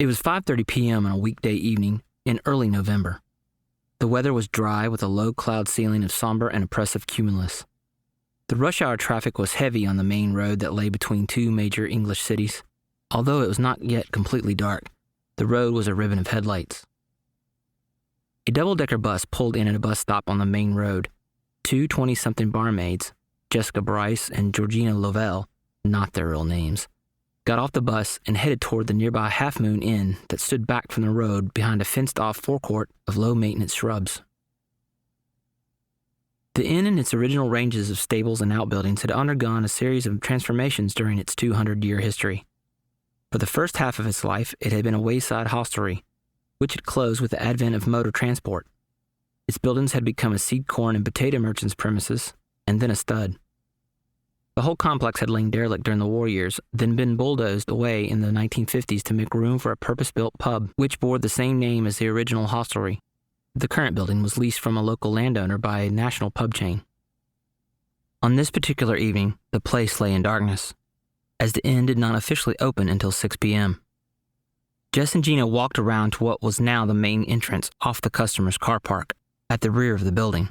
It was 5:30 p.m. on a weekday evening in early November. The weather was dry with a low cloud ceiling of somber and oppressive cumulus. The rush hour traffic was heavy on the main road that lay between two major English cities. Although it was not yet completely dark, the road was a ribbon of headlights. A double-decker bus pulled in at a bus stop on the main road. Two 20-something barmaids, Jessica Bryce and Georgina Lovell, not their real names, got off the bus and headed toward the nearby Half Moon Inn that stood back from the road behind a fenced-off forecourt of low-maintenance shrubs. The inn and its original ranges of stables and outbuildings had undergone a series of transformations during its 200-year history. For the first half of its life, it had been a wayside hostelry, which had closed with the advent of motor transport. Its buildings had become a seed corn and potato merchant's premises, and then a stud. The whole complex had lain derelict during the war years, then been bulldozed away in the 1950s to make room for a purpose-built pub, which bore the same name as the original hostelry. The current building was leased from a local landowner by a national pub chain. On this particular evening, the place lay in darkness, as the inn did not officially open until 6 p.m. Jess and Gina walked around to what was now the main entrance off the customer's car park, at the rear of the building.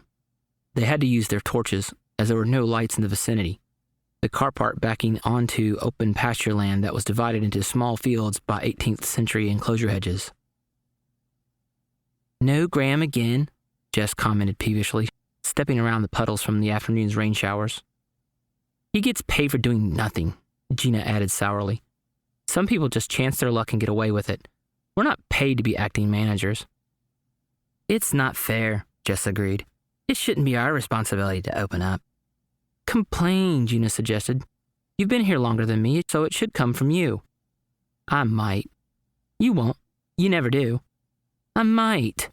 They had to use their torches, as there were no lights in the vicinity, the car park backing onto open pasture land that was divided into small fields by 18th century enclosure hedges. "No Graham again," Jess commented peevishly, stepping around the puddles from the afternoon's rain showers. "He gets paid for doing nothing," Gina added sourly. "Some people just chance their luck and get away with it. We're not paid to be acting managers." "It's not fair," Jess agreed. "It shouldn't be our responsibility to open up." "Complain," Gina suggested. "You've been here longer than me, so it should come from you." "I might." "You won't. You never do." "I might."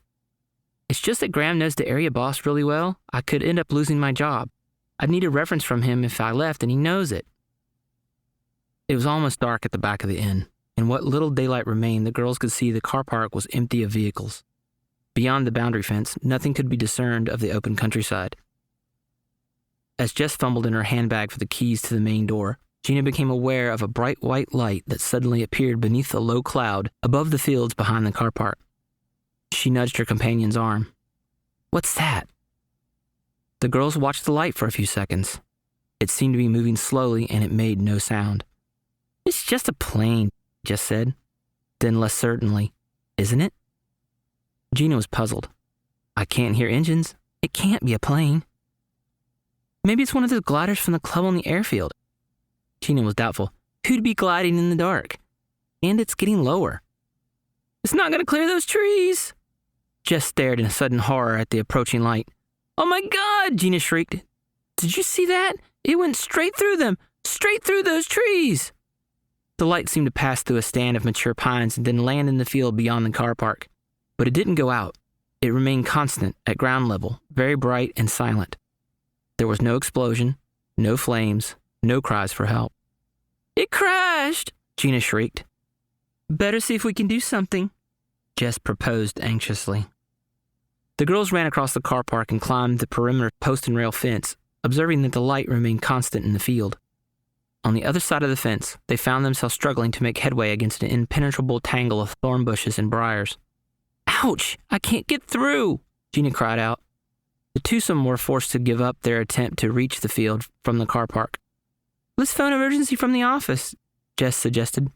"It's just that Graham knows the area boss really well. I could end up losing my job. I'd need a reference from him if I left, and he knows it." It was almost dark at the back of the inn. In what little daylight remained, the girls could see the car park was empty of vehicles. Beyond the boundary fence, nothing could be discerned of the open countryside. As Jess fumbled in her handbag for the keys to the main door, Gina became aware of a bright white light that suddenly appeared beneath a low cloud above the fields behind the car park. She nudged her companion's arm. "What's that?" The girls watched the light for a few seconds. It seemed to be moving slowly, and it made no sound. "It's just a plane," Jess said. Then less certainly, "Isn't it?" Gina was puzzled. "I can't hear engines. It can't be a plane." "Maybe it's one of those gliders from the club on the airfield." Gina was doubtful. Who'd be gliding in the dark? And it's getting lower. "It's not going to clear those trees." Jess stared in sudden horror at the approaching light. "Oh my God!" Gina shrieked. "Did you see that? It went straight through them, straight through those trees." The light seemed to pass through a stand of mature pines and then land in the field beyond the car park. But it didn't go out. It remained constant at ground level, very bright and silent. There was no explosion, no flames, no cries for help. "It crashed!" Gina shrieked. "Better see if we can do something," Jess proposed anxiously. The girls ran across the car park and climbed the perimeter post and rail fence, observing that the light remained constant in the field. On the other side of the fence, they found themselves struggling to make headway against an impenetrable tangle of thorn bushes and briars. "Ouch! I can't get through!" Gina cried out. The twosome were forced to give up their attempt to reach the field from the car park. "Let's phone emergency from the office," Jess suggested.